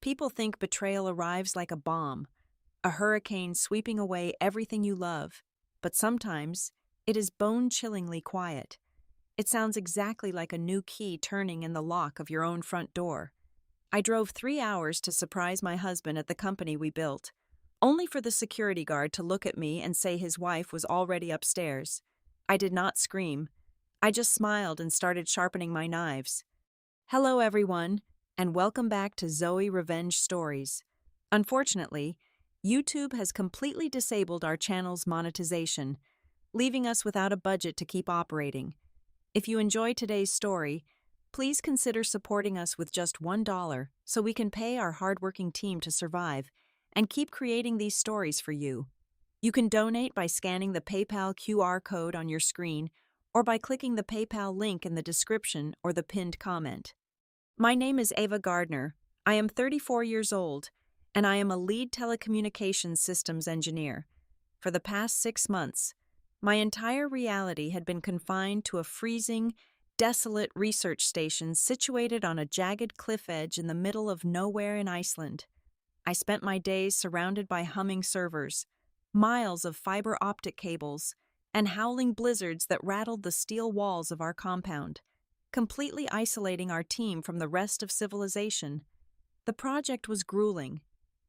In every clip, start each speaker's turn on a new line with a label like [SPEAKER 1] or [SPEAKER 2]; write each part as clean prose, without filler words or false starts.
[SPEAKER 1] People think betrayal arrives like a bomb, a hurricane sweeping away everything you love, but sometimes it is bone-chillingly quiet. It sounds exactly like a new key turning in the lock of your own front door. I drove 3 hours to surprise my husband at the company we built, only for the security guard to look at me and say his wife was already upstairs. I did not scream. I just smiled and started sharpening my knives. Hello, everyone, and welcome back to Zoe Revenge Stories. Unfortunately, YouTube has completely disabled our channel's monetization, leaving us without a budget to keep operating. If you enjoy today's story, please consider supporting us with just $1 so we can pay our hardworking team to survive and keep creating these stories for you. You can donate by scanning the PayPal QR code on your screen or by clicking the PayPal link in the description or the pinned comment. My name is Ava Gardner. I am 34 years old, and I am a lead telecommunications systems engineer. For the past 6 months, my entire reality had been confined to a freezing, desolate research station situated on a jagged cliff edge in the middle of nowhere in Iceland. I spent my days surrounded by humming servers, miles of fiber optic cables, and howling blizzards that rattled the steel walls of our compound, completely isolating our team from the rest of civilization. The project was grueling,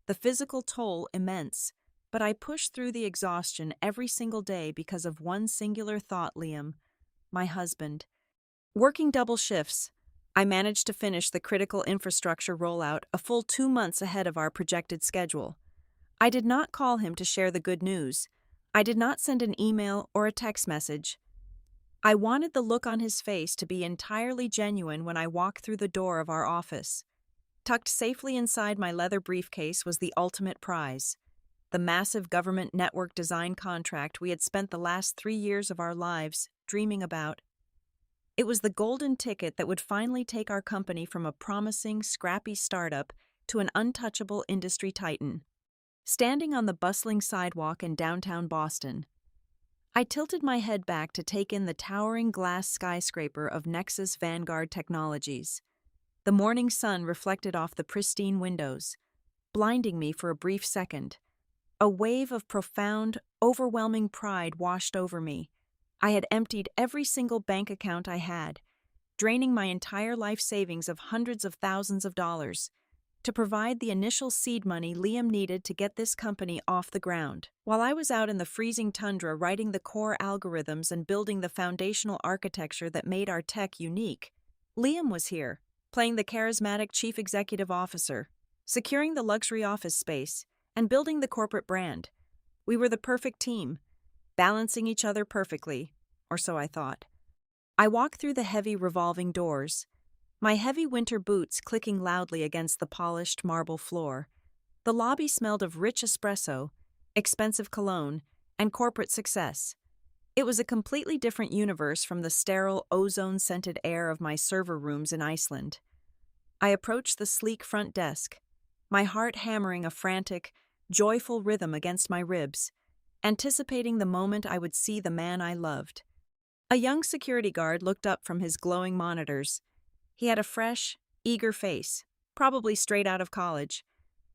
[SPEAKER 1] the physical toll immense, but I pushed through the exhaustion every single day because of one singular thought, Liam, my husband. Working double shifts, I managed to finish the critical infrastructure rollout a full 2 months ahead of our projected schedule. I did not call him to share the good news. I did not send an email or a text message. I wanted the look on his face to be entirely genuine when I walked through the door of our office. Tucked safely inside my leather briefcase was the ultimate prize, the massive government network design contract we had spent the last 3 years of our lives dreaming about. It was the golden ticket that would finally take our company from a promising, scrappy startup to an untouchable industry titan. Standing on the bustling sidewalk in downtown Boston, I tilted my head back to take in the towering glass skyscraper of Nexus Vanguard Technologies. The morning sun reflected off the pristine windows, blinding me for a brief second. A wave of profound, overwhelming pride washed over me. I had emptied every single bank account I had, draining my entire life savings of hundreds of thousands of dollars to provide the initial seed money Liam needed to get this company off the ground. While I was out in the freezing tundra writing the core algorithms and building the foundational architecture that made our tech unique, Liam was here, playing the charismatic chief executive officer, securing the luxury office space, and building the corporate brand. We were the perfect team, balancing each other perfectly, or so I thought. I walked through the heavy revolving doors, my heavy winter boots clicking loudly against the polished marble floor. The lobby smelled of rich espresso, expensive cologne, and corporate success. It was a completely different universe from the sterile, ozone-scented air of my server rooms in Iceland. I approached the sleek front desk, my heart hammering a frantic, joyful rhythm against my ribs, anticipating the moment I would see the man I loved. A young security guard looked up from his glowing monitors. He had a fresh, eager face, probably straight out of college,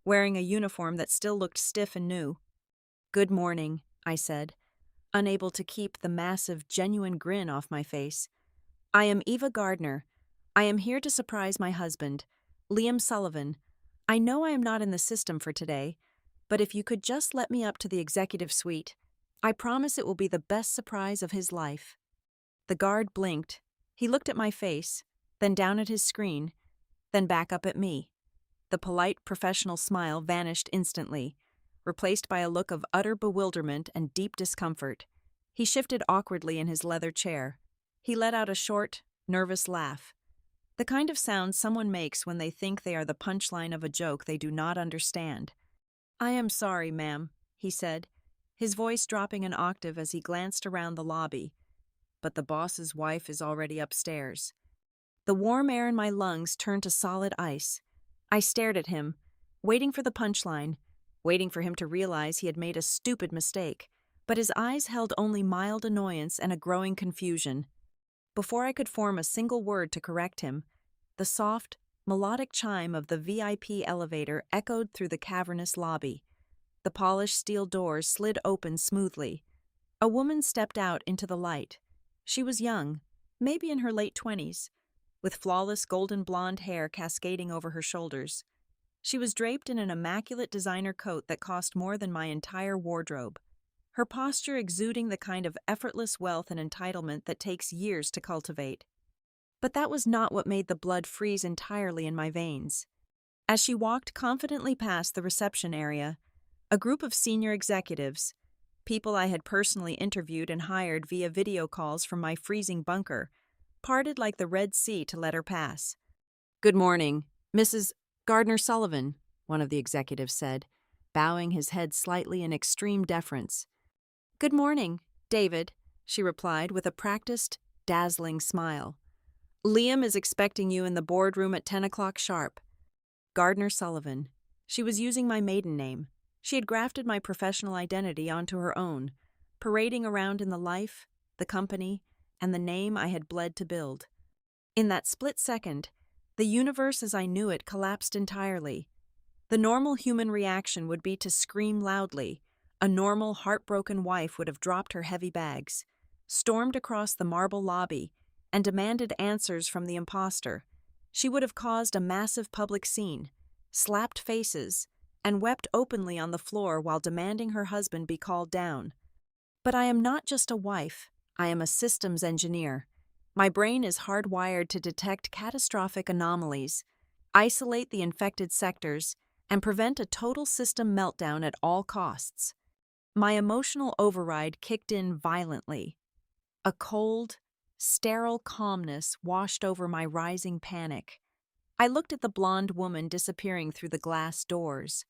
[SPEAKER 1] wearing a uniform that still looked stiff and new. "Good morning," I said, unable to keep the massive, genuine grin off my face. "I am Eva Gardner. I am here to surprise my husband, Liam Sullivan. I know I am not in the system for today, but if you could just let me up to the executive suite, I promise it will be the best surprise of his life." The guard blinked. He looked at my face, then down at his screen, then back up at me. The polite, professional smile vanished instantly, replaced by a look of utter bewilderment and deep discomfort. He shifted awkwardly in his leather chair. He let out a short, nervous laugh, the kind of sound someone makes when they think they are the punchline of a joke they do not understand. "I am sorry, ma'am," he said, his voice dropping an octave as he glanced around the lobby, "but the boss's wife is already upstairs." The warm air in my lungs turned to solid ice. I stared at him, waiting for the punchline, waiting for him to realize he had made a stupid mistake, but his eyes held only mild annoyance and a growing confusion. Before I could form a single word to correct him, the soft, melodic chime of the VIP elevator echoed through the cavernous lobby. The polished steel doors slid open smoothly. A woman stepped out into the light. She was young, maybe in her late 20s, with flawless golden blonde hair cascading over her shoulders. She was draped in an immaculate designer coat that cost more than my entire wardrobe, her posture exuding the kind of effortless wealth and entitlement that takes years to cultivate. But that was not what made the blood freeze entirely in my veins. As she walked confidently past the reception area, a group of senior executives, people I had personally interviewed and hired via video calls from my freezing bunker, parted like the Red Sea to let her pass. "Good morning, Mrs. Gardner-Sullivan," one of the executives said, bowing his head slightly in extreme deference. "Good morning, David," she replied with a practiced, dazzling smile. "Liam is expecting you in the boardroom at 10 o'clock sharp." Gardner-Sullivan. She was using my maiden name. She had grafted my professional identity onto her own, parading around in the life, the company, and the name I had bled to build. In that split second, the universe as I knew it collapsed entirely. The normal human reaction would be to scream loudly. A normal, heartbroken wife would have dropped her heavy bags, stormed across the marble lobby, and demanded answers from the imposter. She would have caused a massive public scene, slapped faces, and wept openly on the floor while demanding her husband be called down. But I am not just a wife, I am a systems engineer. My brain is hardwired to detect catastrophic anomalies, isolate the infected sectors, and prevent a total system meltdown at all costs. My emotional override kicked in violently. A cold, sterile calmness washed over my rising panic. I looked at the blonde woman disappearing through the glass doors.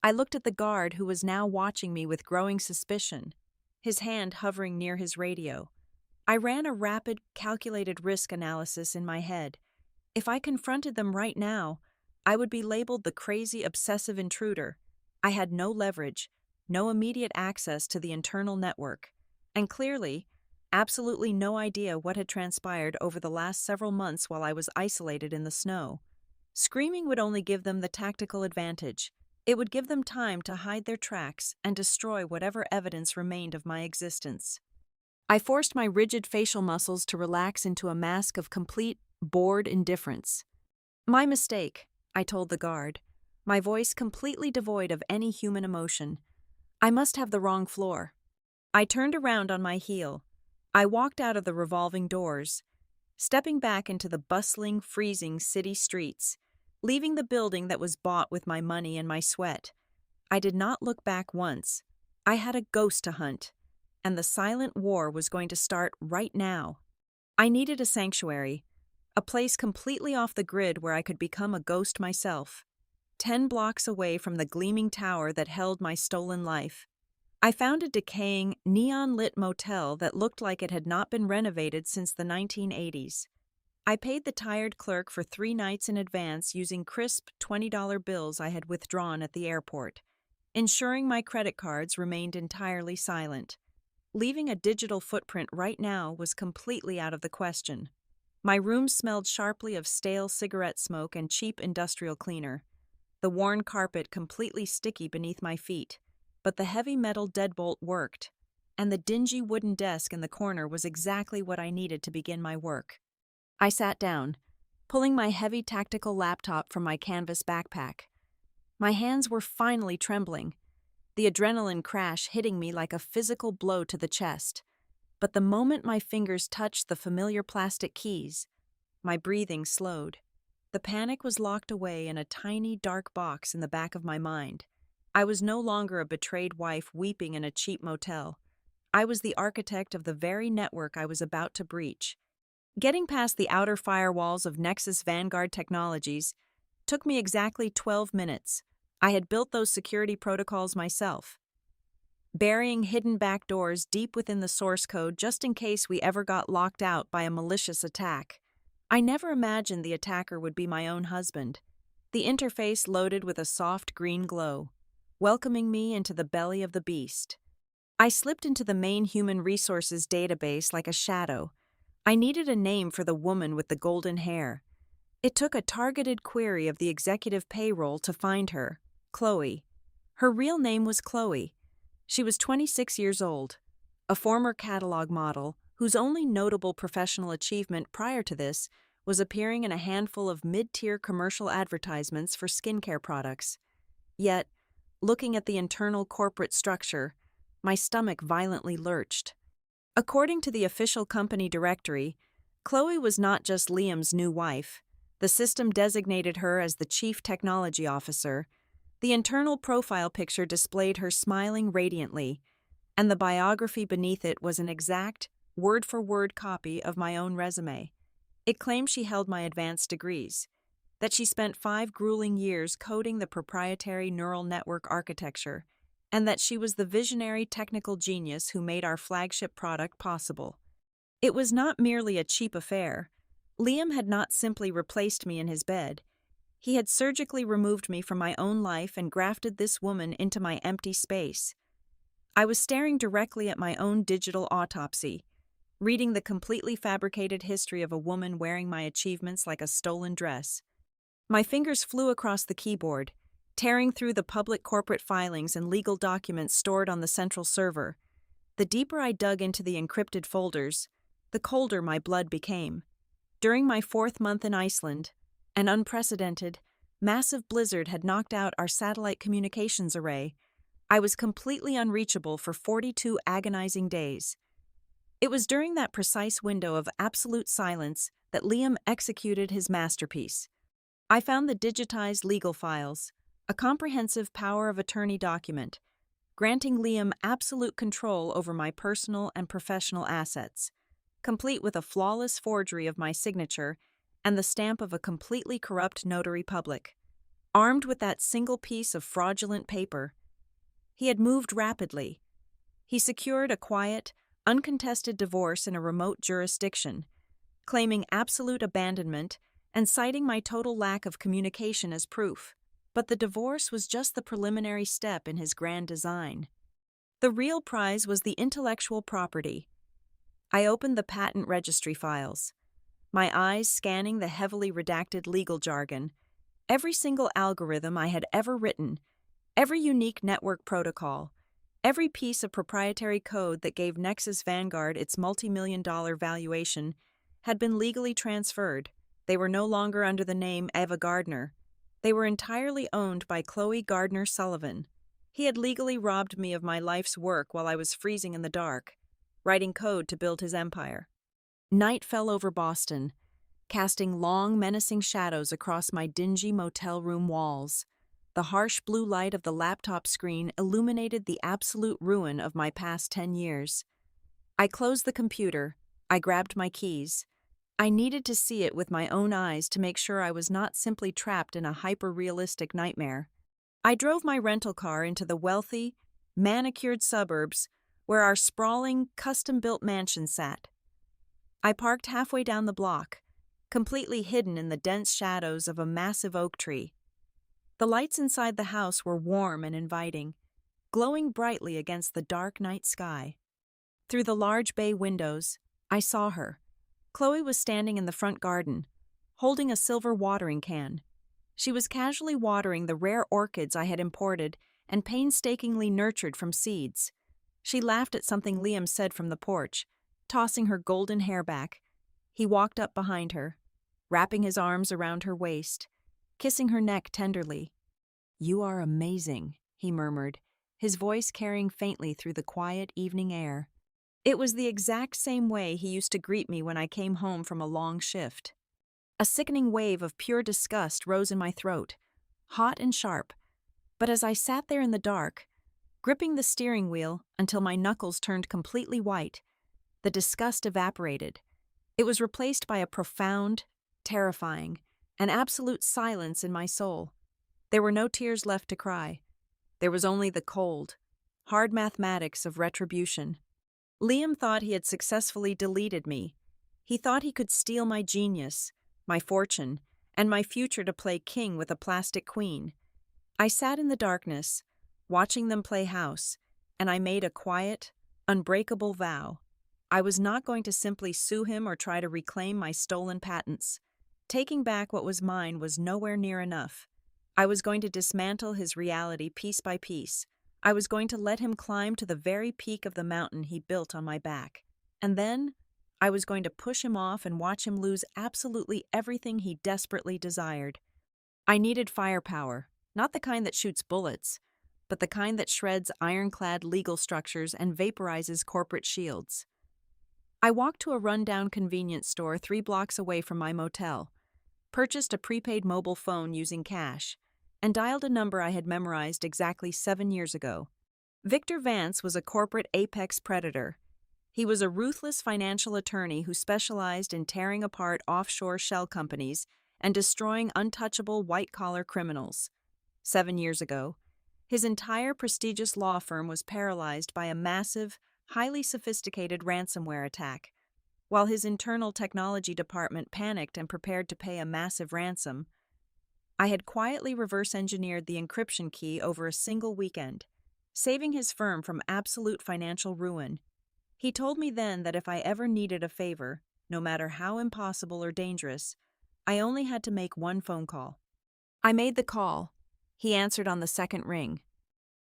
[SPEAKER 1] I looked at the guard who was now watching me with growing suspicion, his hand hovering near his radio. I ran a rapid, calculated risk analysis in my head. If I confronted them right now, I would be labeled the crazy, obsessive intruder. I had no leverage, no immediate access to the internal network, and clearly, absolutely no idea what had transpired over the last several months while I was isolated in the snow. Screaming would only give them the tactical advantage. It would give them time to hide their tracks and destroy whatever evidence remained of my existence. I forced my rigid facial muscles to relax into a mask of complete, bored indifference. "My mistake," I told the guard, my voice completely devoid of any human emotion. "I must have the wrong floor." I turned around on my heel. I walked out of the revolving doors, stepping back into the bustling, freezing city streets, leaving the building that was bought with my money and my sweat. I did not look back once. I had a ghost to hunt, and the silent war was going to start right now. I needed a sanctuary, a place completely off the grid where I could become a ghost myself, 10 blocks away from the gleaming tower that held my stolen life. I found a decaying, neon-lit motel that looked like it had not been renovated since the 1980s. I paid the tired clerk for 3 nights in advance using crisp $20 bills I had withdrawn at the airport, ensuring my credit cards remained entirely silent. Leaving a digital footprint right now was completely out of the question. My room smelled sharply of stale cigarette smoke and cheap industrial cleaner, the worn carpet completely sticky beneath my feet, but the heavy metal deadbolt worked, and the dingy wooden desk in the corner was exactly what I needed to begin my work. I sat down, pulling my heavy tactical laptop from my canvas backpack. My hands were finally trembling, the adrenaline crash hitting me like a physical blow to the chest. But the moment my fingers touched the familiar plastic keys, my breathing slowed. The panic was locked away in a tiny, dark box in the back of my mind. I was no longer a betrayed wife weeping in a cheap motel. I was the architect of the very network I was about to breach. Getting past the outer firewalls of Nexus Vanguard Technologies took me exactly 12 minutes. I had built those security protocols myself, burying hidden backdoors deep within the source code just in case we ever got locked out by a malicious attack. I never imagined the attacker would be my own husband. The interface loaded with a soft green glow, welcoming me into the belly of the beast. I slipped into the main human resources database like a shadow. I needed a name for the woman with the golden hair. It took a targeted query of the executive payroll to find her, Chloe. Her real name was Chloe. She was 26 years old, a former catalog model whose only notable professional achievement prior to this was appearing in a handful of mid-tier commercial advertisements for skincare products. Yet, looking at the internal corporate structure, my stomach violently lurched. According to the official company directory, Chloe was not just Liam's new wife. The system designated her as the Chief Technology Officer. The internal profile picture displayed her smiling radiantly, and the biography beneath it was an exact, word-for-word copy of my own resume. It claimed she held my advanced degrees, that she spent 5 grueling years coding the proprietary neural network architecture, and that she was the visionary technical genius who made our flagship product possible. It was not merely a cheap affair. Liam had not simply replaced me in his bed. He had surgically removed me from my own life and grafted this woman into my empty space. I was staring directly at my own digital autopsy, reading the completely fabricated history of a woman wearing my achievements like a stolen dress. My fingers flew across the keyboard, tearing through the public corporate filings and legal documents stored on the central server. The deeper I dug into the encrypted folders, the colder my blood became. During my 4th month in Iceland, an unprecedented, massive blizzard had knocked out our satellite communications array. I was completely unreachable for 42 agonizing days. It was during that precise window of absolute silence that Liam executed his masterpiece. I found the digitized legal files, a comprehensive power of attorney document, granting Liam absolute control over my personal and professional assets, complete with a flawless forgery of my signature and the stamp of a completely corrupt notary public. Armed with that single piece of fraudulent paper, he had moved rapidly. He secured a quiet, uncontested divorce in a remote jurisdiction, claiming absolute abandonment and citing my total lack of communication as proof. But the divorce was just the preliminary step in his grand design. The real prize was the intellectual property. I opened the patent registry files, my eyes scanning the heavily redacted legal jargon, every single algorithm I had ever written, every unique network protocol, every piece of proprietary code that gave Nexus Vanguard its multi-million-dollar valuation had been legally transferred. They were no longer under the name Eva Gardner. They were entirely owned by Chloe Gardner Sullivan. He had legally robbed me of my life's work while I was freezing in the dark, writing code to build his empire. Night fell over Boston, casting long, menacing shadows across my dingy motel room walls. The harsh blue light of the laptop screen illuminated the absolute ruin of my past 10 years. I closed the computer. I grabbed my keys. I needed to see it with my own eyes to make sure I was not simply trapped in a hyper-realistic nightmare. I drove my rental car into the wealthy, manicured suburbs where our sprawling, custom-built mansion sat. I parked halfway down the block, completely hidden in the dense shadows of a massive oak tree. The lights inside the house were warm and inviting, glowing brightly against the dark night sky. Through the large bay windows, I saw her. Chloe was standing in the front garden, holding a silver watering can. She was casually watering the rare orchids I had imported and painstakingly nurtured from seeds. She laughed at something Liam said from the porch, tossing her golden hair back. He walked up behind her, wrapping his arms around her waist, kissing her neck tenderly. "You are amazing," he murmured, his voice carrying faintly through the quiet evening air. It was the exact same way he used to greet me when I came home from a long shift. A sickening wave of pure disgust rose in my throat, hot and sharp, but as I sat there in the dark, gripping the steering wheel until my knuckles turned completely white, the disgust evaporated. It was replaced by a profound, terrifying, and absolute silence in my soul. There were no tears left to cry. There was only the cold, hard mathematics of retribution. Liam thought he had successfully deleted me. He thought he could steal my genius, my fortune, and my future to play king with a plastic queen. I sat in the darkness, watching them play house, and I made a quiet, unbreakable vow. I was not going to simply sue him or try to reclaim my stolen patents. Taking back what was mine was nowhere near enough. I was going to dismantle his reality piece by piece. I was going to let him climb to the very peak of the mountain he built on my back. And then, I was going to push him off and watch him lose absolutely everything he desperately desired. I needed firepower, not the kind that shoots bullets, but the kind that shreds ironclad legal structures and vaporizes corporate shields. I walked to a rundown convenience store 3 blocks away from my motel, purchased a prepaid mobile phone using cash, and dialed a number I had memorized exactly 7 years ago. Victor Vance was a corporate apex predator. He was a ruthless financial attorney who specialized in tearing apart offshore shell companies and destroying untouchable white-collar criminals. 7 years ago, his entire prestigious law firm was paralyzed by a massive, highly sophisticated ransomware attack. While his internal technology department panicked and prepared to pay a massive ransom, I had quietly reverse-engineered the encryption key over a single weekend, saving his firm from absolute financial ruin. He told me then that if I ever needed a favor, no matter how impossible or dangerous, I only had to make one phone call. I made the call. He answered on the second ring.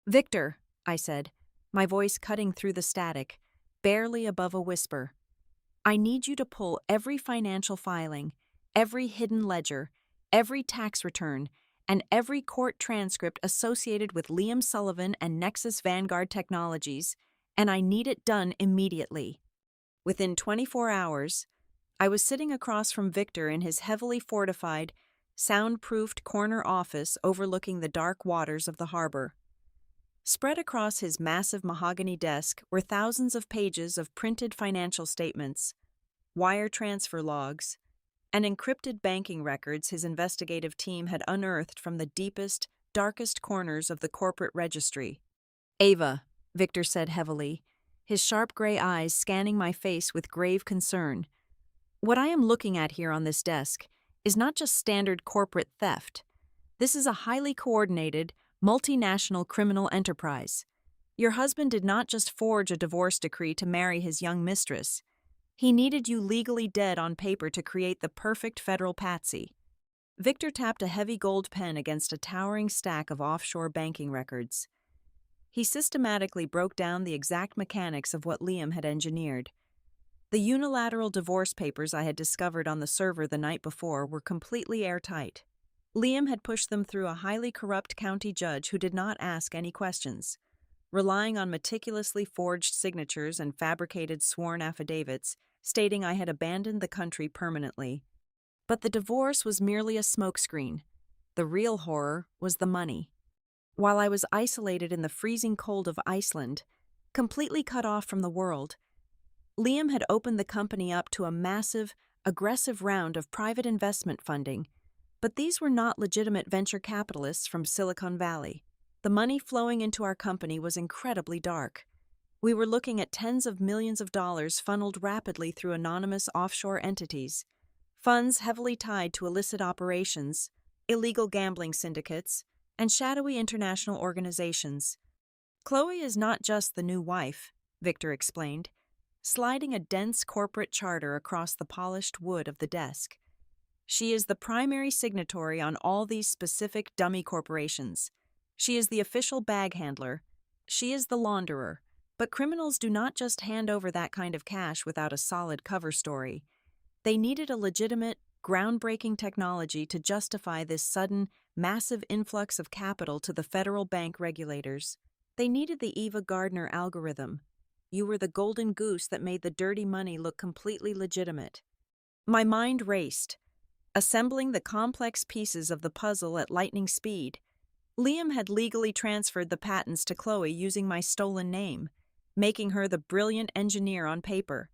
[SPEAKER 1] "Victor," I said, my voice cutting through the static, barely above a whisper. "I need you to pull every financial filing, every hidden ledger, every tax return, and every court transcript associated with Liam Sullivan and Nexus Vanguard Technologies, and I need it done immediately." Within 24 hours, I was sitting across from Victor in his heavily fortified, soundproofed corner office overlooking the dark waters of the harbor. Spread across his massive mahogany desk were thousands of pages of printed financial statements, wire transfer logs, and encrypted banking records his investigative team had unearthed from the deepest, darkest corners of the corporate registry. "Ava," Victor said heavily, his sharp gray eyes scanning my face with grave concern, "what I am looking at here on this desk is not just standard corporate theft. This is a highly coordinated, multinational criminal enterprise. Your husband did not just forge a divorce decree to marry his young mistress. He needed you legally dead on paper to create the perfect federal patsy." Victor tapped a heavy gold pen against a towering stack of offshore banking records. He systematically broke down the exact mechanics of what Liam had engineered. The unilateral divorce papers I had discovered on the server the night before were completely airtight. Liam had pushed them through a highly corrupt county judge who did not ask any questions, relying on meticulously forged signatures and fabricated sworn affidavits stating I had abandoned the country permanently. But the divorce was merely a smokescreen. The real horror was the money. While I was isolated in the freezing cold of Iceland, completely cut off from the world, Liam had opened the company up to a massive, aggressive round of private investment funding, but these were not legitimate venture capitalists from Silicon Valley. The money flowing into our company was incredibly dark. We were looking at tens of millions of dollars funneled rapidly through anonymous offshore entities, funds heavily tied to illicit operations, illegal gambling syndicates, and shadowy international organizations. "Chloe is not just the new wife," Victor explained, sliding a dense corporate charter across the polished wood of the desk. "She is the primary signatory on all these specific dummy corporations. She is the official bag handler. She is the launderer. But criminals do not just hand over that kind of cash without a solid cover story. They needed a legitimate, groundbreaking technology to justify this sudden, massive influx of capital to the federal bank regulators. They needed the Ava Gardner algorithm. You were the golden goose that made the dirty money look completely legitimate." My mind raced, assembling the complex pieces of the puzzle at lightning speed. Liam had legally transferred the patents to Chloe using my stolen name, making her the brilliant engineer on paper.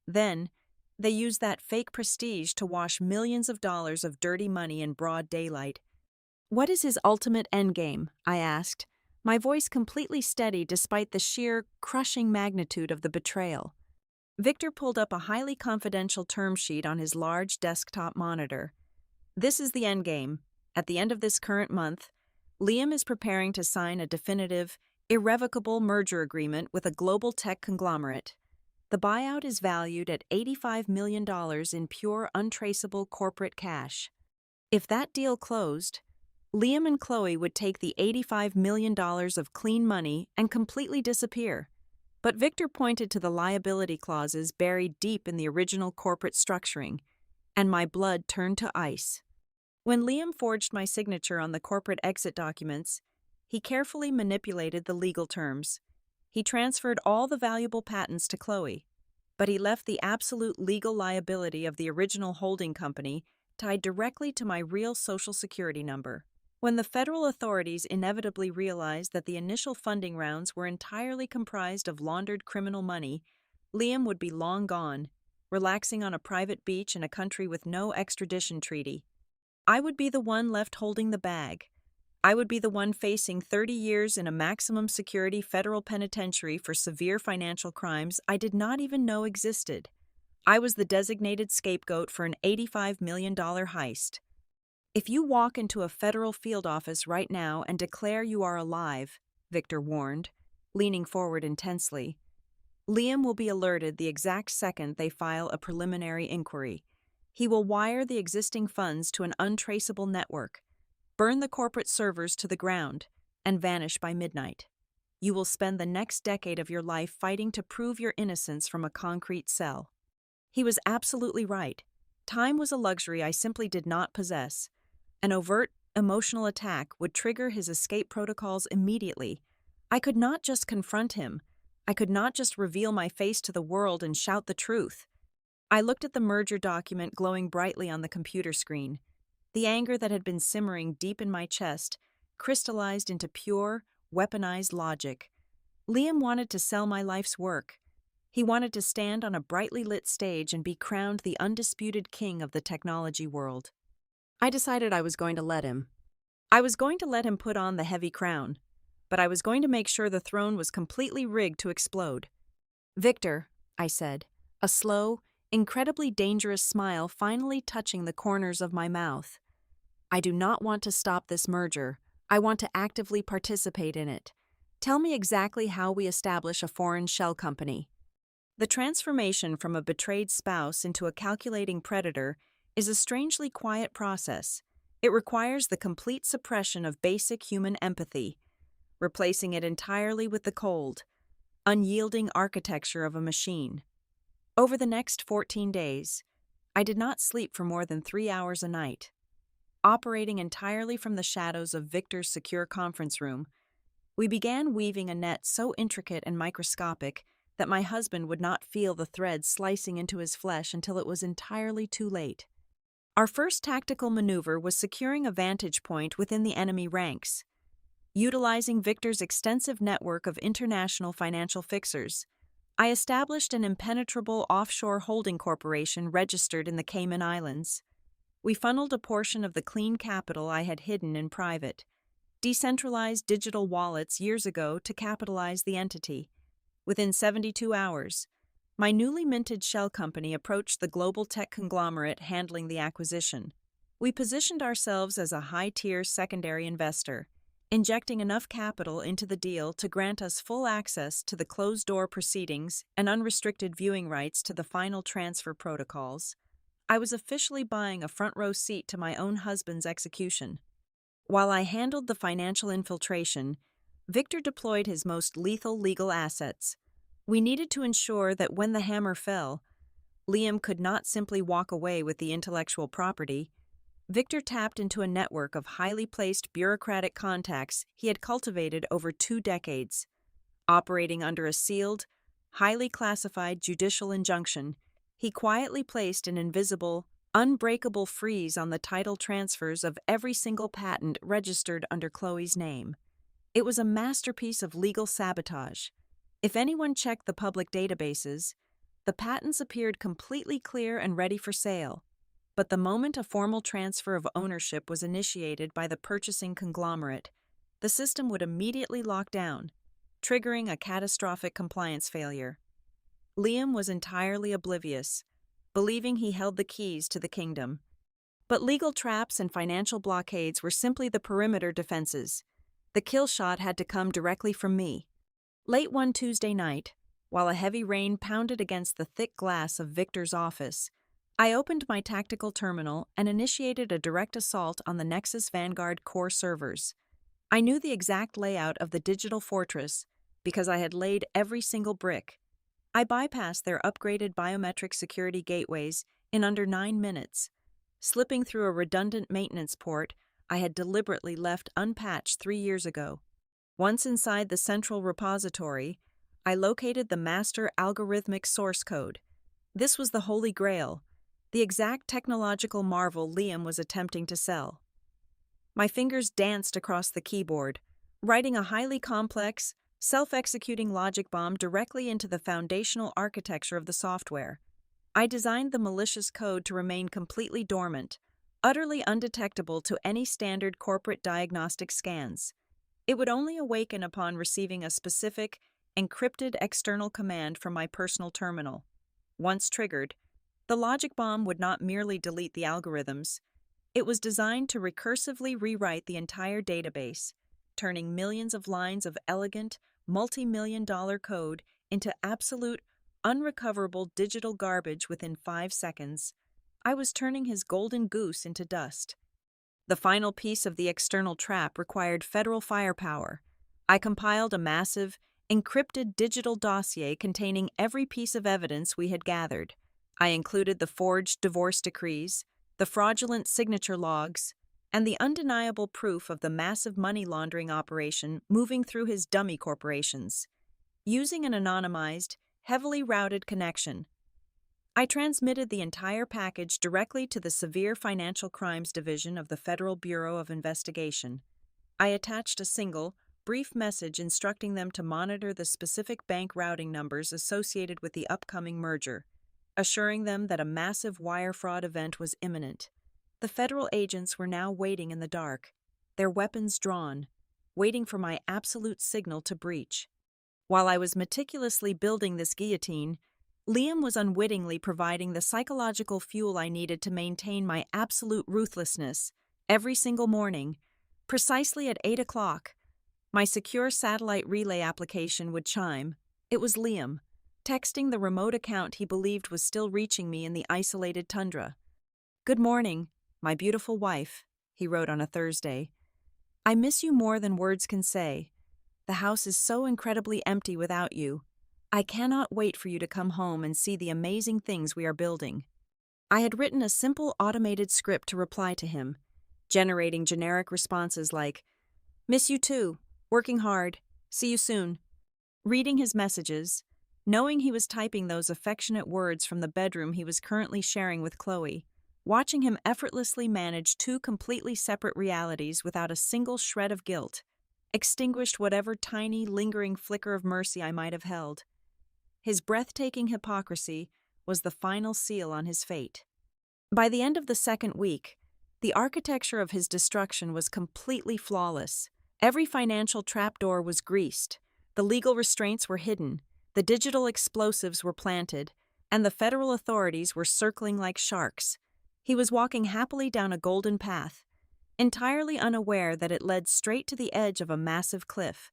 [SPEAKER 1] Then, they used that fake prestige to wash millions of dollars of dirty money in broad daylight. "What is his ultimate endgame?" I asked, my voice completely steady despite the sheer, crushing magnitude of the betrayal. Victor pulled up a highly confidential term sheet on his large desktop monitor. "This is the endgame. At the end of this current month, Liam is preparing to sign a definitive, irrevocable merger agreement with a global tech conglomerate. The buyout is valued at $85 million in pure, untraceable corporate cash. If that deal closed, Liam and Chloe would take the $85 million of clean money and completely disappear. But Victor pointed to the liability clauses buried deep in the original corporate structuring, and my blood turned to ice. When Liam forged my signature on the corporate exit documents, he carefully manipulated the legal terms. He transferred all the valuable patents to Chloe, but he left the absolute legal liability of the original holding company tied directly to my real Social Security number. When the federal authorities inevitably realized that the initial funding rounds were entirely comprised of laundered criminal money, Liam would be long gone, relaxing on a private beach in a country with no extradition treaty. I would be the one left holding the bag. I would be the one facing 30 years in a maximum security federal penitentiary for severe financial crimes I did not even know existed. I was the designated scapegoat for an $85 million heist. If you walk into a federal field office right now and declare you are alive, Victor warned, leaning forward intensely, Liam will be alerted the exact second they file a preliminary inquiry. He will wire the existing funds to an untraceable network, burn the corporate servers to the ground, and vanish by midnight. You will spend the next decade of your life fighting to prove your innocence from a concrete cell. He was absolutely right. Time was a luxury I simply did not possess. An overt, emotional attack would trigger his escape protocols immediately. I could not just confront him. I could not just reveal my face to the world and shout the truth. I looked at the merger document glowing brightly on the computer screen. The anger that had been simmering deep in my chest crystallized into pure, weaponized logic. Liam wanted to sell my life's work. He wanted to stand on a brightly lit stage and be crowned the undisputed king of the technology world. I decided I was going to let him. I was going to let him put on the heavy crown, but I was going to make sure the throne was completely rigged to explode. "Victor," I said, a slow, incredibly dangerous smile finally touching the corners of my mouth. "I do not want to stop this merger. I want to actively participate in it. Tell me exactly how we establish a foreign shell company." The transformation from a betrayed spouse into a calculating predator is a strangely quiet process. It requires the complete suppression of basic human empathy, replacing it entirely with the cold, unyielding architecture of a machine. Over the next 14 days, I did not sleep for more than 3 hours a night. Operating entirely from the shadows of Victor's secure conference room, we began weaving a net so intricate and microscopic that my husband would not feel the threads slicing into his flesh until it was entirely too late. Our first tactical maneuver was securing a vantage point within the enemy ranks. Utilizing Victor's extensive network of international financial fixers, I established an impenetrable offshore holding corporation registered in the Cayman Islands. We funneled a portion of the clean capital I had hidden in private, decentralized digital wallets years ago to capitalize the entity. Within 72 hours, my newly minted shell company approached the global tech conglomerate handling the acquisition. We positioned ourselves as a high-tier secondary investor, injecting enough capital into the deal to grant us full access to the closed-door proceedings and unrestricted viewing rights to the final transfer protocols. I was officially buying a front-row seat to my own husband's execution. While I handled the financial infiltration, Victor deployed his most lethal legal assets. We needed to ensure that when the hammer fell, Liam could not simply walk away with the intellectual property. Victor tapped into a network of highly placed bureaucratic contacts he had cultivated over 2 decades. Operating under a sealed, highly classified judicial injunction, he quietly placed an invisible, unbreakable freeze on the title transfers of every single patent registered under Chloe's name. It was a masterpiece of legal sabotage. If anyone checked the public databases, the patents appeared completely clear and ready for sale. But the moment a formal transfer of ownership was initiated by the purchasing conglomerate, the system would immediately lock down, triggering a catastrophic compliance failure. Liam was entirely oblivious, believing he held the keys to the kingdom. But legal traps and financial blockades were simply the perimeter defenses. The kill shot had to come directly from me. Late one Tuesday night, while a heavy rain pounded against the thick glass of Victor's office, I opened my tactical terminal and initiated a direct assault on the Nexus Vanguard core servers. I knew the exact layout of the digital fortress because I had laid every single brick. I bypassed their upgraded biometric security gateways in under 9 minutes, slipping through a redundant maintenance port I had deliberately left unpatched 3 years ago. Once inside the central repository, I located the master algorithmic source code. This was the Holy Grail, the exact technological marvel Liam was attempting to sell. My fingers danced across the keyboard, writing a highly complex, self-executing logic bomb directly into the foundational architecture of the software. I designed the malicious code to remain completely dormant, utterly undetectable to any standard corporate diagnostic scans. It would only awaken upon receiving a specific, encrypted external command from my personal terminal. Once triggered, the logic bomb would not merely delete the algorithms. It was designed to recursively rewrite the entire database, turning millions of lines of elegant, multi-million-dollar code into absolute, unrecoverable digital garbage within 5 seconds. I was turning his golden goose into dust. The final piece of the external trap required federal firepower. I compiled a massive, encrypted digital dossier containing every piece of evidence we had gathered. I included the forged divorce decrees, the fraudulent signature logs, and the undeniable proof of the massive money laundering operation moving through his dummy corporations. Using an anonymized, heavily routed connection, I transmitted the entire package directly to the Severe Financial Crimes Division of the Federal Bureau of Investigation. I attached a single, brief message instructing them to monitor the specific bank routing numbers associated with the upcoming merger, assuring them that a massive wire fraud event was imminent. The federal agents were now waiting in the dark, their weapons drawn, waiting for my absolute signal to breach. While I was meticulously building this guillotine, Liam was unwittingly providing the psychological fuel I needed to maintain my absolute ruthlessness. Every single morning, precisely at 8 o'clock, my secure satellite relay application would chime. It was Liam, texting the remote account he believed was still reaching me in the isolated tundra. "Good morning, my beautiful wife," he wrote on a Thursday. "I miss you more than words can say. The house is so incredibly empty without you. I cannot wait for you to come home and see the amazing things we are building." I had written a simple automated script to reply to him, generating generic responses like, "Miss you too, working hard, see you soon." Reading his messages, knowing he was typing those affectionate words from the bedroom he was currently sharing with Chloe, watching him effortlessly manage 2 completely separate realities without a single shred of guilt, extinguished whatever tiny, lingering flicker of mercy I might have held. His breathtaking hypocrisy was the final seal on his fate. By the end of the second week, the architecture of his destruction was completely flawless. Every financial trapdoor was greased, the legal restraints were hidden, the digital explosives were planted, and the federal authorities were circling like sharks. He was walking happily down a golden path, entirely unaware that it led straight to the edge of a massive cliff.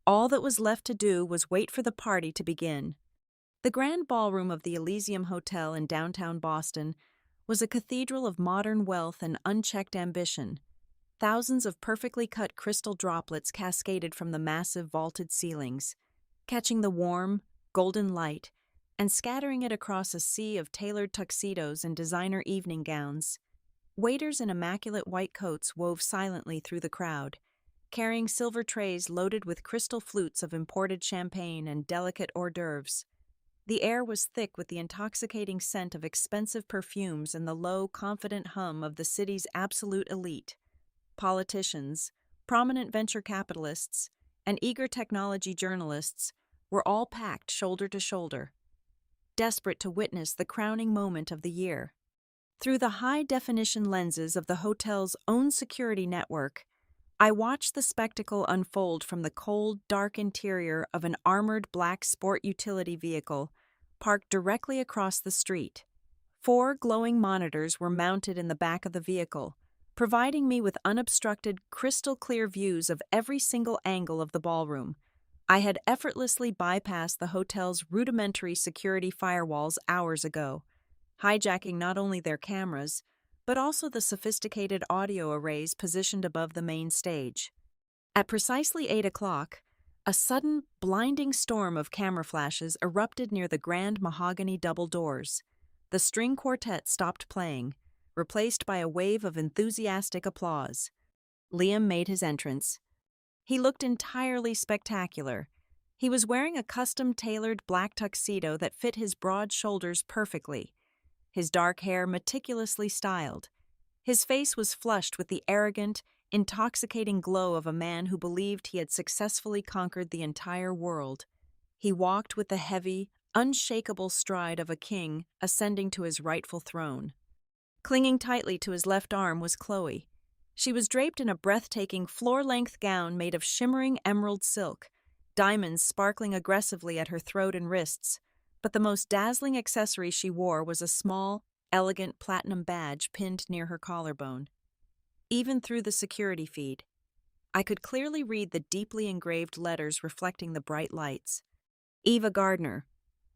[SPEAKER 1] All that was left to do was wait for the party to begin. The grand ballroom of the Elysium Hotel in downtown Boston was a cathedral of modern wealth and unchecked ambition. Thousands of perfectly cut crystal droplets cascaded from the massive vaulted ceilings, catching the warm, golden light and scattering it across a sea of tailored tuxedos and designer evening gowns. Waiters in immaculate white coats wove silently through the crowd, carrying silver trays loaded with crystal flutes of imported champagne and delicate hors d'oeuvres. The air was thick with the intoxicating scent of expensive perfumes and the low, confident hum of the city's absolute elite. Politicians, prominent venture capitalists, and eager technology journalists were all packed shoulder to shoulder, desperate to witness the crowning moment of the year. Through the high-definition lenses of the hotel's own security network, I watched the spectacle unfold from the cold, dark interior of an armored black sport utility vehicle parked directly across the street. 4 glowing monitors were mounted in the back of the vehicle, providing me with unobstructed, crystal-clear views of every single angle of the ballroom. I had effortlessly bypassed the hotel's rudimentary security firewalls hours ago. hijacking not only their cameras, but also the sophisticated audio arrays positioned above the main stage. At precisely 8 o'clock, a sudden, blinding storm of camera flashes erupted near the grand mahogany double doors. The string quartet stopped playing, replaced by a wave of enthusiastic applause. Liam made his entrance. He looked entirely spectacular. He was wearing a custom-tailored black tuxedo that fit his broad shoulders perfectly, his dark hair meticulously styled. His face was flushed with the arrogant, intoxicating glow of a man who believed he had successfully conquered the entire world. He walked with the heavy, unshakable stride of a king ascending to his rightful throne. Clinging tightly to his left arm was Chloe. She was draped in a breathtaking floor-length gown made of shimmering emerald silk, diamonds sparkling aggressively at her throat and wrists, but the most dazzling accessory she wore was a small, elegant platinum badge pinned near her collarbone. Even through the security feed, I could clearly read the deeply engraved letters reflecting the bright lights. Eva Gardner,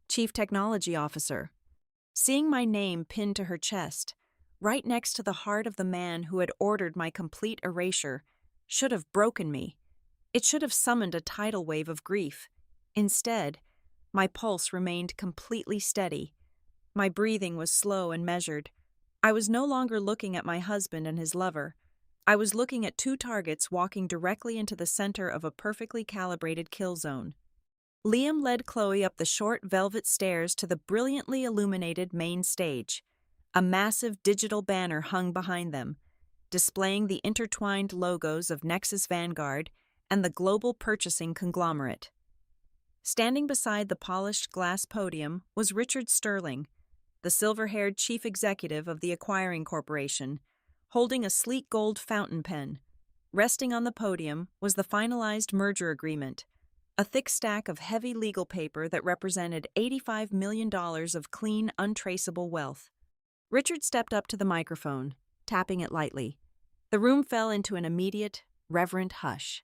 [SPEAKER 1] Chief Technology Officer. Seeing my name pinned to her chest, right next to the heart of the man who had ordered my complete erasure, should have broken me. It should have summoned a tidal wave of grief. Instead, my pulse remained completely steady. My breathing was slow and measured. I was no longer looking at my husband and his lover. I was looking at two targets walking directly into the center of a perfectly calibrated kill zone. Liam led Chloe up the short velvet stairs to the brilliantly illuminated main stage. A massive digital banner hung behind them, displaying the intertwined logos of Nexus Vanguard and the global purchasing conglomerate. Standing beside the polished glass podium was Richard Sterling, the silver-haired chief executive of the acquiring corporation, holding a sleek gold fountain pen. Resting on the podium was the finalized merger agreement, a thick stack of heavy legal paper that represented $85 million of clean, untraceable wealth. Richard stepped up to the microphone, tapping it lightly. The room fell into an immediate, reverent hush.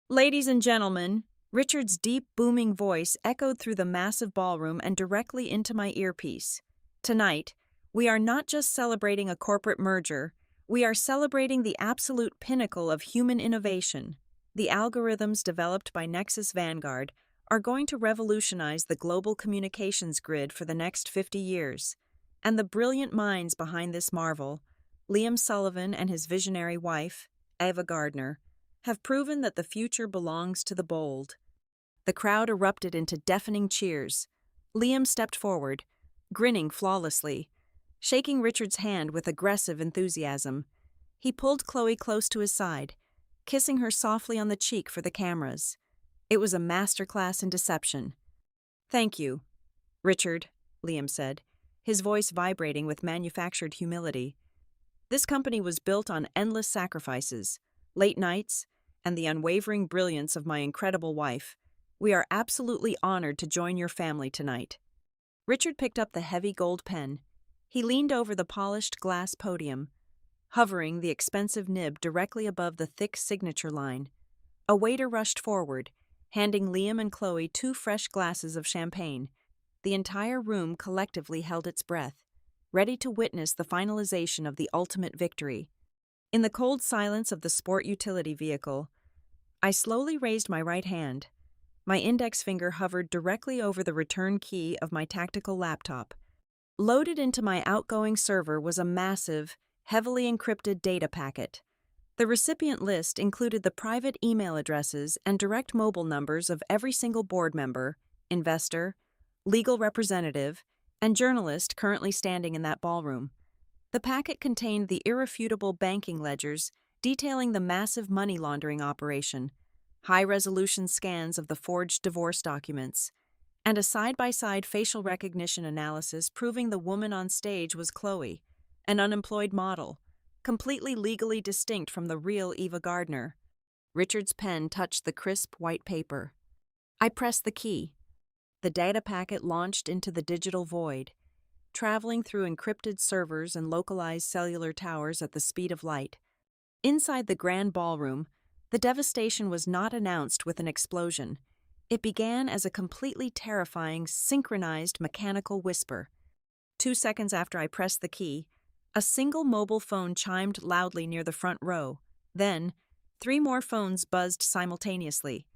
[SPEAKER 1] "Ladies and gentlemen," Richard's deep, booming voice echoed through the massive ballroom and directly into my earpiece. "Tonight, we are not just celebrating a corporate merger, we are celebrating the absolute pinnacle of human innovation. The algorithms developed by Nexus Vanguard are going to revolutionize the global communications grid for the next 50 years. And the brilliant minds behind this marvel, Liam Sullivan and his visionary wife, Eva Gardner, have proven that the future belongs to the bold." The crowd erupted into deafening cheers. Liam stepped forward, grinning flawlessly, shaking Richard's hand with aggressive enthusiasm. He pulled Chloe close to his side, kissing her softly on the cheek for the cameras. It was a masterclass in deception. "Thank you, Richard," Liam said, his voice vibrating with manufactured humility. "This company was built on endless sacrifices, late nights, and the unwavering brilliance of my incredible wife. We are absolutely honored to join your family tonight." Richard picked up the heavy gold pen. He leaned over the polished glass podium, hovering the expensive nib directly above the thick signature line. A waiter rushed forward, handing Liam and Chloe 2 fresh glasses of champagne. The entire room collectively held its breath, ready to witness the finalization of the ultimate victory. In the cold silence of the sport utility vehicle, I slowly raised my right hand. My index finger hovered directly over the return key of my tactical laptop. Loaded into my outgoing server was a massive, heavily encrypted data packet. The recipient list included the private email addresses and direct mobile numbers of every single board member, investor, legal representative, and journalist currently standing in that ballroom. The packet contained the irrefutable banking ledgers detailing the massive money laundering operation, high-resolution scans of the forged divorce documents, and a side-by-side facial recognition analysis proving the woman on stage was Chloe, an unemployed model, completely legally distinct from the real Eva Gardner. Richard's pen touched the crisp white paper. I pressed the key. The data packet launched into the digital void, traveling through encrypted servers and localized cellular towers at the speed of light. Inside the grand ballroom, the devastation was not announced with an explosion. It began as a completely terrifying, synchronized mechanical whisper. 2 seconds after I pressed the key, a single mobile phone chimed loudly near the front row. Then, 3 more phones buzzed simultaneously.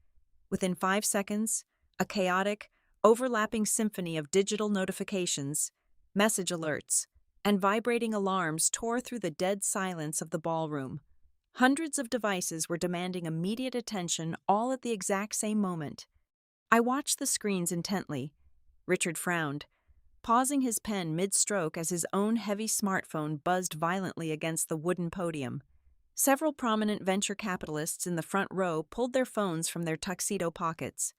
[SPEAKER 1] Within 5 seconds, a chaotic, overlapping symphony of digital notifications, message alerts, and vibrating alarms tore through the dead silence of the ballroom. Hundreds of devices were demanding immediate attention, all at the exact same moment. I watched the screens intently. Richard frowned, pausing his pen mid-stroke as his own heavy smartphone buzzed violently against the wooden podium. Several prominent venture capitalists in the front row pulled their phones from their tuxedo pockets.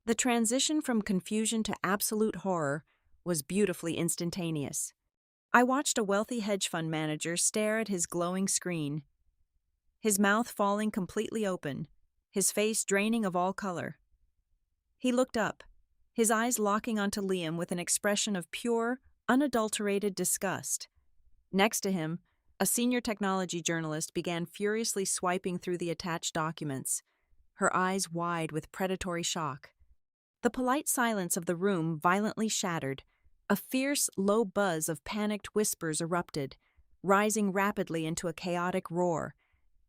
[SPEAKER 1] The transition from confusion to absolute horror was beautifully instantaneous. I watched a wealthy hedge fund manager stare at his glowing screen, his mouth falling completely open, his face draining of all color. He looked up, his eyes locking onto Liam with an expression of pure, unadulterated disgust. Next to him, a senior technology journalist began furiously swiping through the attached documents, her eyes wide with predatory shock. The polite silence of the room violently shattered. A fierce, low buzz of panicked whispers erupted, rising rapidly into a chaotic roar.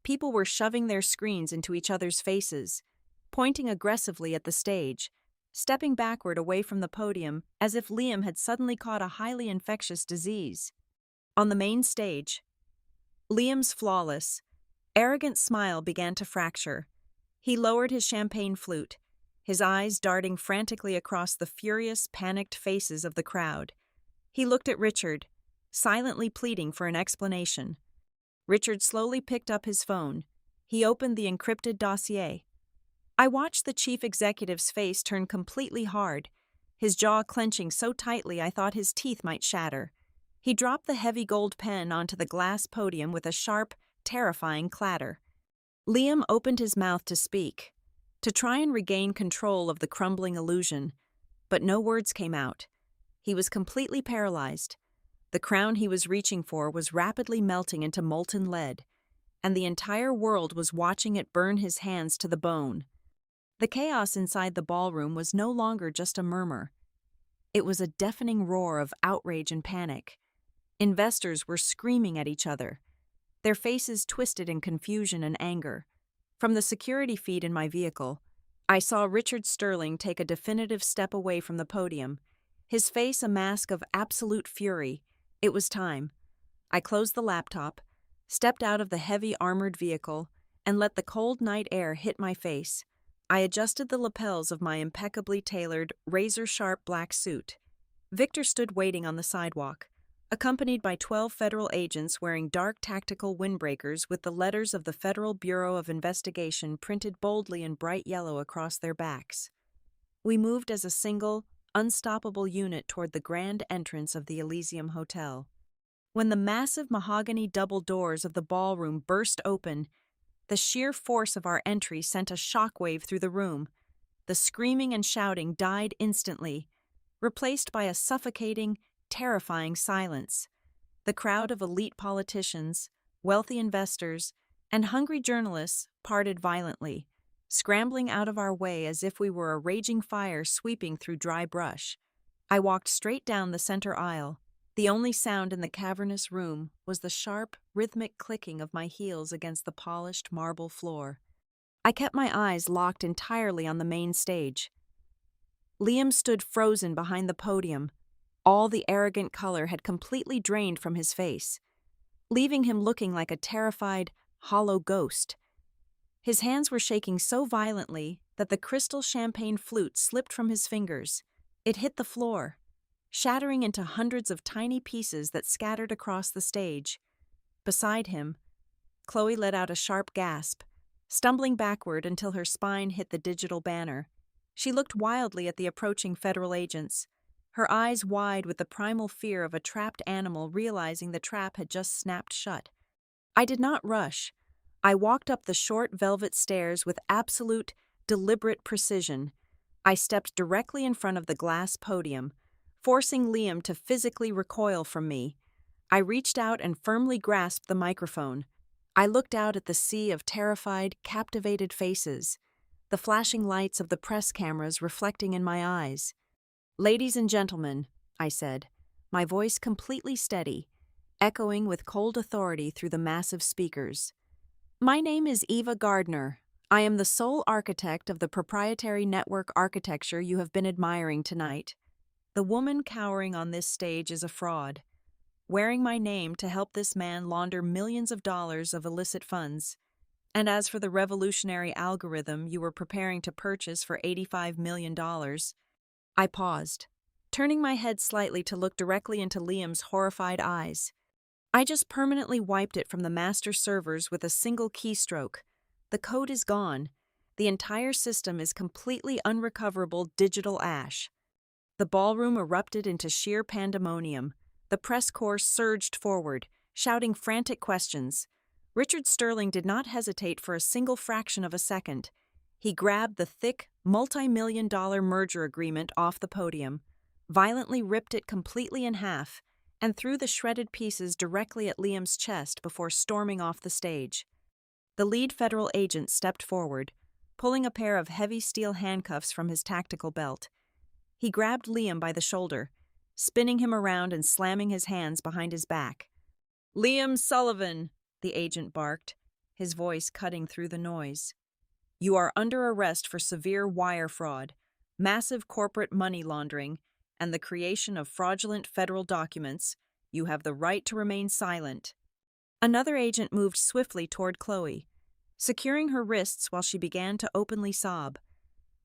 [SPEAKER 1] People were shoving their screens into each other's faces, pointing aggressively at the stage, stepping backward away from the podium as if Liam had suddenly caught a highly infectious disease. On the main stage, Liam's flawless, arrogant smile began to fracture. He lowered his champagne flute, his eyes darting frantically across the furious, panicked faces of the crowd. He looked at Richard, silently pleading for an explanation. Richard slowly picked up his phone. He opened the encrypted dossier. I watched the chief executive's face turn completely hard, his jaw clenching so tightly I thought his teeth might shatter. He dropped the heavy gold pen onto the glass podium with a sharp, terrifying clatter. Liam opened his mouth to speak, to try and regain control of the crumbling illusion, but no words came out. He was completely paralyzed. The crown he was reaching for was rapidly melting into molten lead, and the entire world was watching it burn his hands to the bone. The chaos inside the ballroom was no longer just a murmur. It was a deafening roar of outrage and panic. Investors were screaming at each other, their faces twisted in confusion and anger. From the security feed in my vehicle, I saw Richard Sterling take a definitive step away from the podium, his face a mask of absolute fury. It was time. I closed the laptop, stepped out of the heavy armored vehicle, and let the cold night air hit my face. I adjusted the lapels of my impeccably tailored, razor-sharp black suit. Victor stood waiting on the sidewalk, accompanied by 12 federal agents wearing dark tactical windbreakers with the letters of the Federal Bureau of Investigation printed boldly in bright yellow across their backs. We moved as a single, unstoppable unit toward the grand entrance of the Elysium Hotel. When the massive mahogany double doors of the ballroom burst open, the sheer force of our entry sent a shockwave through the room. The screaming and shouting died instantly, replaced by a suffocating, terrifying silence. The crowd of elite politicians, wealthy investors, and hungry journalists parted violently, scrambling out of our way as if we were a raging fire sweeping through dry brush. I walked straight down the center aisle. The only sound in the cavernous room was the sharp, rhythmic clicking of my heels against the polished marble floor. I kept my eyes locked entirely on the main stage. Liam stood frozen behind the podium. All the arrogant color had completely drained from his face, leaving him looking like a terrified, hollow ghost. His hands were shaking so violently that the crystal champagne flute slipped from his fingers. It hit the floor, shattering into hundreds of tiny pieces that scattered across the stage. Beside him, Chloe let out a sharp gasp, stumbling backward until her spine hit the digital banner. She looked wildly at the approaching federal agents, her eyes wide with the primal fear of a trapped animal realizing the trap had just snapped shut. I did not rush. I walked up the short velvet stairs with absolute, deliberate precision. I stepped directly in front of the glass podium, forcing Liam to physically recoil from me. I reached out and firmly grasped the microphone. I looked out at the sea of terrified, captivated faces, the flashing lights of the press cameras reflecting in my eyes. "Ladies and gentlemen," I said, my voice completely steady, echoing with cold authority through the massive speakers. My name is Eva Gardner. I am the sole architect of the proprietary network architecture you have been admiring tonight. The woman cowering on this stage is a fraud, wearing my name to help this man launder millions of dollars of illicit funds. And as for the revolutionary algorithm you were preparing to purchase for $85 million, I paused, turning my head slightly to look directly into Liam's horrified eyes. I just permanently wiped it from the master servers with a single keystroke. The code is gone. The entire system is completely unrecoverable digital ash. The ballroom erupted into sheer pandemonium. The press corps surged forward, shouting frantic questions. Richard Sterling did not hesitate for a single fraction of a second. He grabbed the thick, multi-million-dollar merger agreement off the podium, violently ripped it completely in half, and threw the shredded pieces directly at Liam's chest before storming off the stage. The lead federal agent stepped forward, pulling a pair of heavy steel handcuffs from his tactical belt. He grabbed Liam by the shoulder, spinning him around and slamming his hands behind his back. "Liam Sullivan," the agent barked, his voice cutting through the noise. "You are under arrest for severe wire fraud, massive corporate money laundering, and the creation of fraudulent federal documents. You have the right to remain silent." Another agent moved swiftly toward Chloe, securing her wrists while she began to openly sob,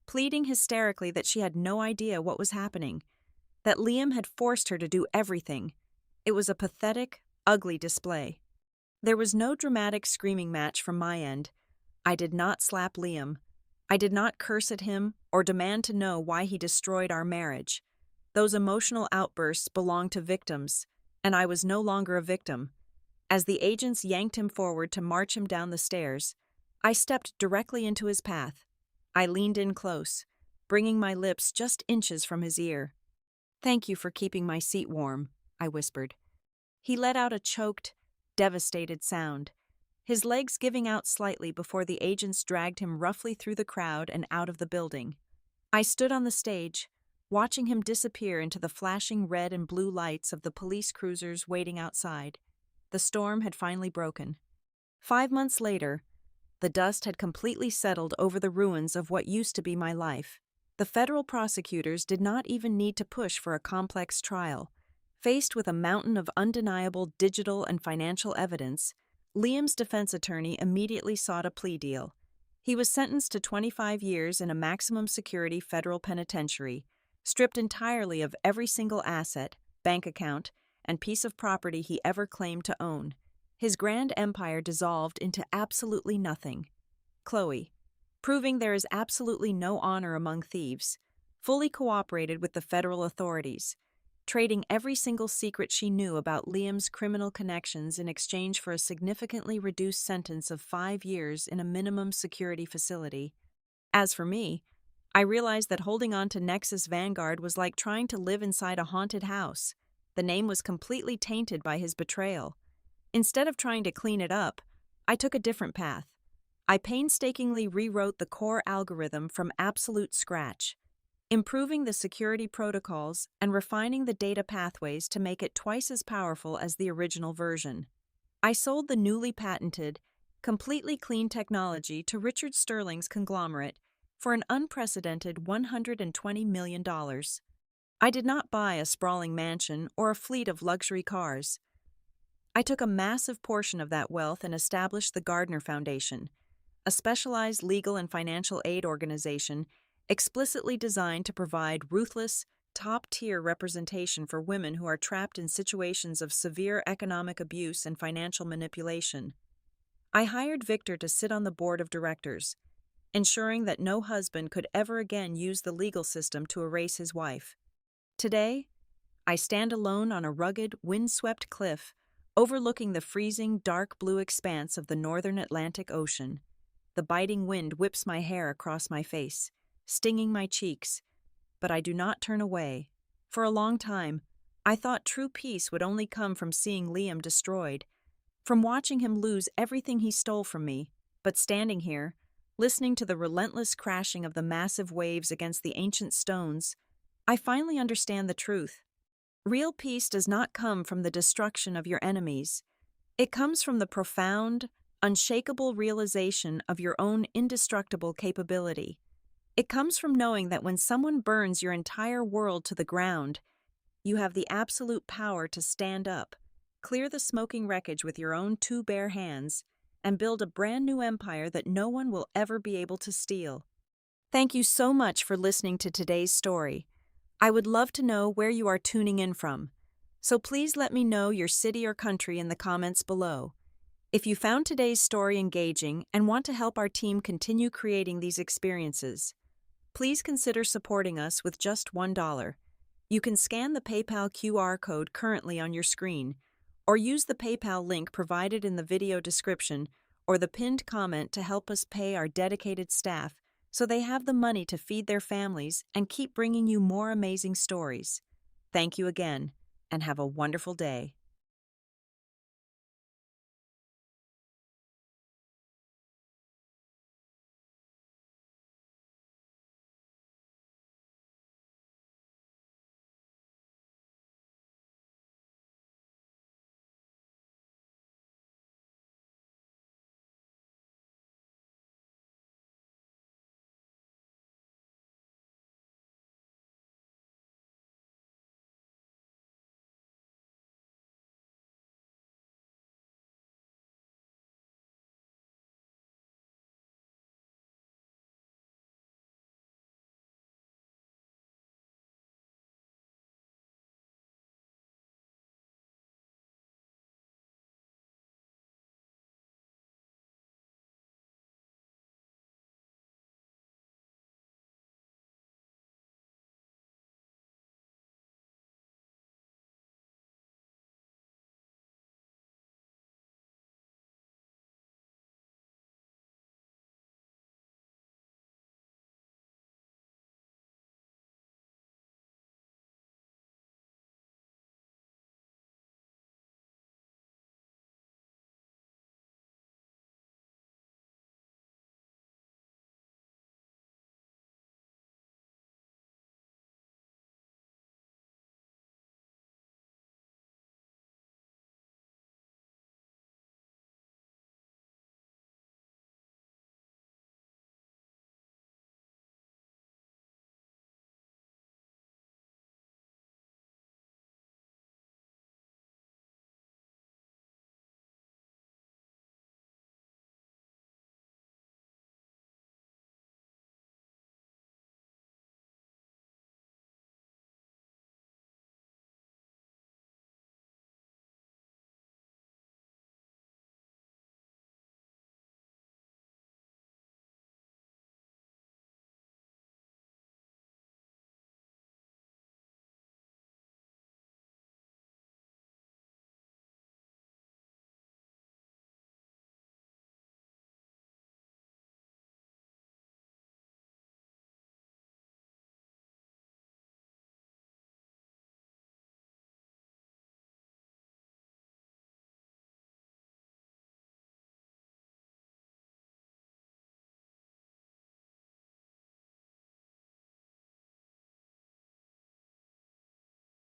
[SPEAKER 1] pleading hysterically that she had no idea what was happening, that Liam had forced her to do everything. It was a pathetic, ugly display. There was no dramatic screaming match from my end. I did not slap Liam. I did not curse at him or demand to know why he destroyed our marriage. Those emotional outbursts belonged to victims, and I was no longer a victim. As the agents yanked him forward to march him down the stairs, I stepped directly into his path. I leaned in close, bringing my lips just inches from his ear. "Thank you for keeping my seat warm," I whispered. He let out a choked, devastated sound, his legs giving out slightly before the agents dragged him roughly through the crowd and out of the building. I stood on the stage, watching him disappear into the flashing red and blue lights of the police cruisers waiting outside. The storm had finally broken. 5 months later, the dust had completely settled over the ruins of what used to be my life. The federal prosecutors did not even need to push for a complex trial. Faced with a mountain of undeniable digital and financial evidence, Liam's defense attorney immediately sought a plea deal. He was sentenced to 25 years in a maximum security federal penitentiary, stripped entirely of every single asset, bank account, and piece of property he ever claimed to own. His grand empire dissolved into absolutely nothing. Chloe, proving there is absolutely no honor among thieves, fully cooperated with the federal authorities, trading every single secret she knew about Liam's criminal connections in exchange for a significantly reduced sentence of 5 years in a minimum security facility. As for me, I realized that holding on to Nexus Vanguard was like trying to live inside a haunted house. The name was completely tainted by his betrayal. Instead of trying to clean it up, I took a different path. I painstakingly rewrote the core algorithm from absolute scratch, improving the security protocols and refining the data pathways to make it twice as powerful as the original version. I sold the newly patented, completely clean technology to Richard Sterling's conglomerate for an unprecedented $120 million. I did not buy a sprawling mansion or a fleet of luxury cars. I took a massive portion of that wealth and established the Gardner Foundation, a specialized legal and financial aid organization explicitly designed to provide ruthless, top-tier representation for women who are trapped in situations of severe economic abuse and financial manipulation. I hired Victor to sit on the board of directors, ensuring that no husband could ever again use the legal system to erase his wife. Today, I stand alone on a rugged, wind-swept cliff overlooking the freezing, dark blue expanse of the northern Atlantic Ocean. The biting wind whips my hair across my face, stinging my cheeks, but I do not turn away. For a long time, I thought true peace would only come from seeing Liam destroyed, from watching him lose everything he stole from me, but standing here, listening to the relentless crashing of the massive waves against the ancient stones, I finally understand the truth. Real peace does not come from the destruction of your enemies. It comes from the profound, unshakable realization of your own indestructible capability. It comes from knowing that when someone burns your entire world to the ground, you have the absolute power to stand up, clear the smoking wreckage with your own two bare hands, and build a brand new empire that no one will ever be able to steal. Thank you so much for listening to today's story. I would love to know where you are tuning in from, so please let me know your city or country in the comments below. If you found today's story engaging and want to help our team continue creating these experiences, please consider supporting us with just $1. You can scan the PayPal QR code currently on your screen, or use the PayPal link provided in the video description or the pinned comment to help us pay our dedicated staff so they have the money to feed their families and keep bringing you more amazing stories. Thank you again, and have a wonderful day.